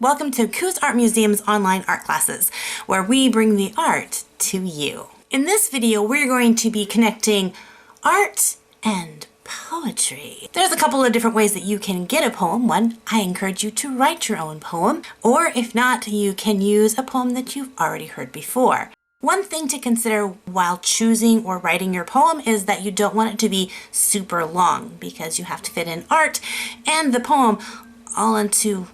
Welcome to Coos Art Museum's online art classes, where we bring the art to you. In this video, we're going to be connecting art and poetry. There's a couple of different ways that you can get a poem. One, I encourage you to write your own poem, or if not, you can use a poem that you've already heard before. One thing to consider while choosing or writing your poem is that you don't want it to be super long, because you have to fit in art and the poem all into,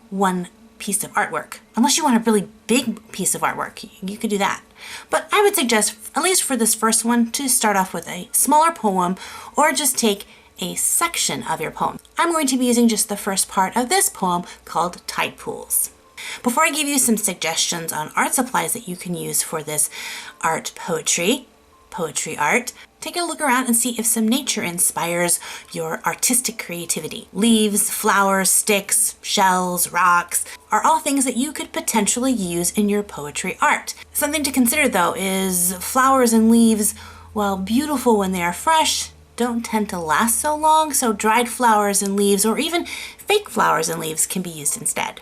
one piece of artwork. Unless you want a really big piece of artwork, you could do that. But I would suggest, at least for this first one, to start off with a smaller poem or just take a section of your poem. I'm going to be using just the first part of this poem called Tide Pools. Before I give you some suggestions on art supplies that you can use for this poetry art, take a look around and see if some nature inspires your artistic creativity. Leaves, flowers, sticks, shells, rocks are all things that you could potentially use in your poetry art. Something to consider though is flowers and leaves, while beautiful when they are fresh, don't tend to last so long, so dried flowers and leaves or even fake flowers and leaves can be used instead.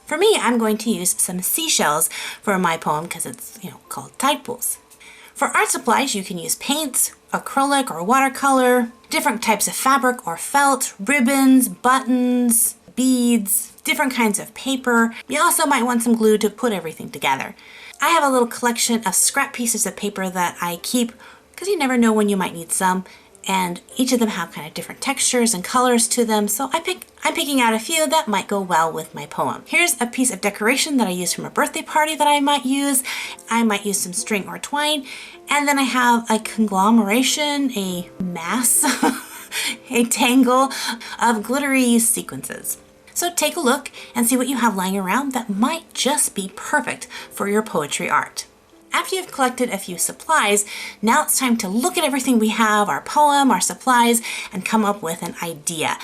For me, I'm going to use some seashells for my poem because it's, called Tide Pools. For art supplies, you can use paints, acrylic or watercolor, different types of fabric or felt, ribbons, buttons, beads, different kinds of paper. You also might want some glue to put everything together. I have a little collection of scrap pieces of paper that I keep because you never know when you might need some, and each of them have kind of different textures and colors to them, so I'm picking out a few that might go well with my poem. Here's a piece of decoration that I used from a birthday party that I might use. I might use some string or twine, and then I have a conglomeration, a mass, a tangle of glittery sequences. So take a look and see what you have lying around that might just be perfect for your poetry art. After you've collected a few supplies, now it's time to look at everything we have, our poem, our supplies, and come up with an idea.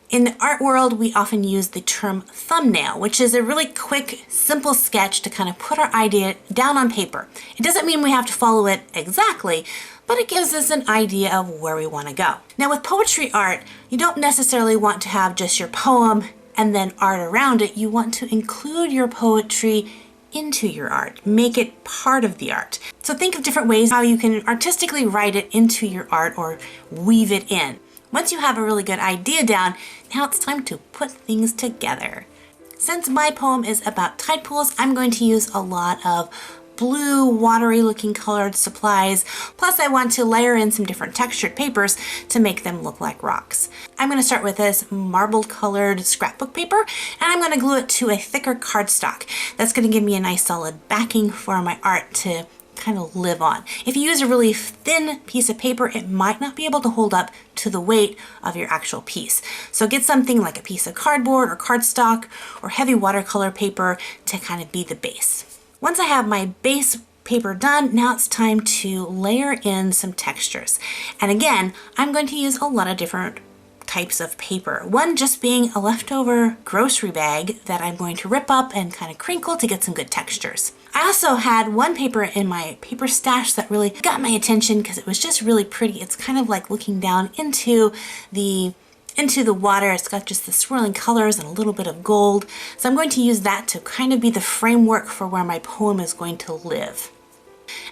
In the art world, we often use the term thumbnail, which is a really quick, simple sketch to kind of put our idea down on paper. It doesn't mean we have to follow it exactly, but it gives us an idea of where we want to go. Now with poetry art, you don't necessarily want to have just your poem and then art around it. You want to include your poetry into your art, make it part of the art. So think of different ways how you can artistically write it into your art or weave it in. Once you have a really good idea down, now it's time to put things together. Since my poem is about tide pools, I'm going to use a lot of blue, watery looking colored supplies. Plus I want to layer in some different textured papers to make them look like rocks. I'm going to start with this marbled colored scrapbook paper, and I'm going to glue it to a thicker cardstock. That's going to give me a nice solid backing for my art to kind of live on. If you use a really thin piece of paper, it might not be able to hold up to the weight of your actual piece. So get something like a piece of cardboard or cardstock or heavy watercolor paper to kind of be the base. Once I have my base paper done, now it's time to layer in some textures. And again, I'm going to use a lot of different types of paper. One just being a leftover grocery bag that I'm going to rip up and kind of crinkle to get some good textures. I also had one paper in my paper stash that really got my attention because it was just really pretty. It's kind of like looking down into the water. It's got just the swirling colors and a little bit of gold. So I'm going to use that to kind of be the framework for where my poem is going to live.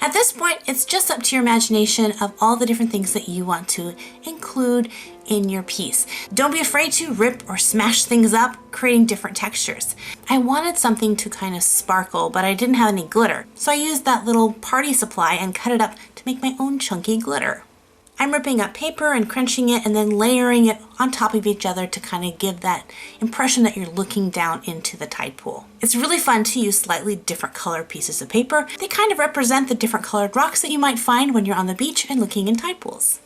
At this point, it's just up to your imagination of all the different things that you want to include in your piece. Don't be afraid to rip or smash things up, creating different textures. I wanted something to kind of sparkle, but I didn't have any glitter. So I used that little party supply and cut it up to make my own chunky glitter. I'm ripping up paper and crunching it and then layering it on top of each other to kind of give that impression that you're looking down into the tide pool. It's really fun to use slightly different colored pieces of paper. They kind of represent the different colored rocks that you might find when you're on the beach and looking in tide pools.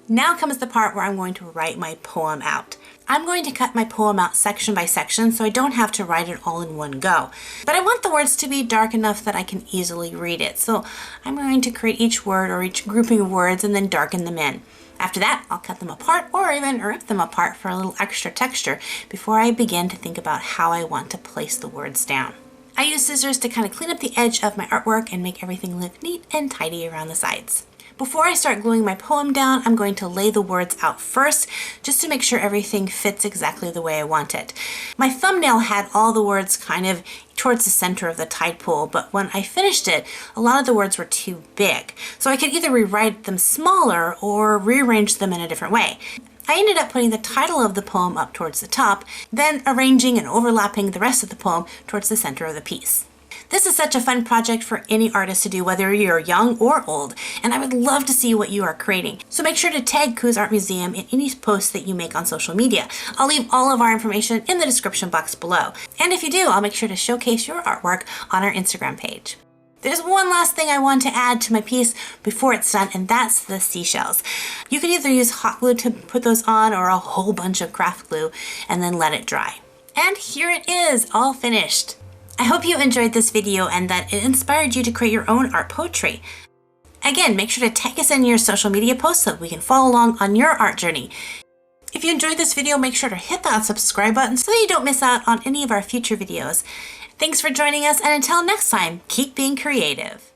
Now comes the part where I'm going to write my poem out. I'm going to cut my poem out section by section so I don't have to write it all in one go. But I want the words to be dark enough that I can easily read it. So I'm going to create each word or each grouping of words and then darken them in. After that, I'll cut them apart or even rip them apart for a little extra texture before I begin to think about how I want to place the words down. I use scissors to kind of clean up the edge of my artwork and make everything look neat and tidy around the sides. Before I start gluing my poem down, I'm going to lay the words out first, just to make sure everything fits exactly the way I want it. My thumbnail had all the words kind of towards the center of the tide pool, but when I finished it, a lot of the words were too big. So I could either rewrite them smaller or rearrange them in a different way. I ended up putting the title of the poem up towards the top, then arranging and overlapping the rest of the poem towards the center of the piece. This is such a fun project for any artist to do, whether you're young or old, and I would love to see what you are creating. So make sure to tag Coos Art Museum in any posts that you make on social media. I'll leave all of our information in the description box below. And if you do, I'll make sure to showcase your artwork on our Instagram page. There's one last thing I want to add to my piece before it's done, and that's the seashells. You can either use hot glue to put those on or a whole bunch of craft glue and then let it dry. And here it is, all finished. I hope you enjoyed this video and that it inspired you to create your own art poetry. Again, make sure to tag us in your social media posts so we can follow along on your art journey. If you enjoyed this video, make sure to hit that subscribe button so you don't miss out on any of our future videos. Thanks for joining us, and until next time, keep being creative.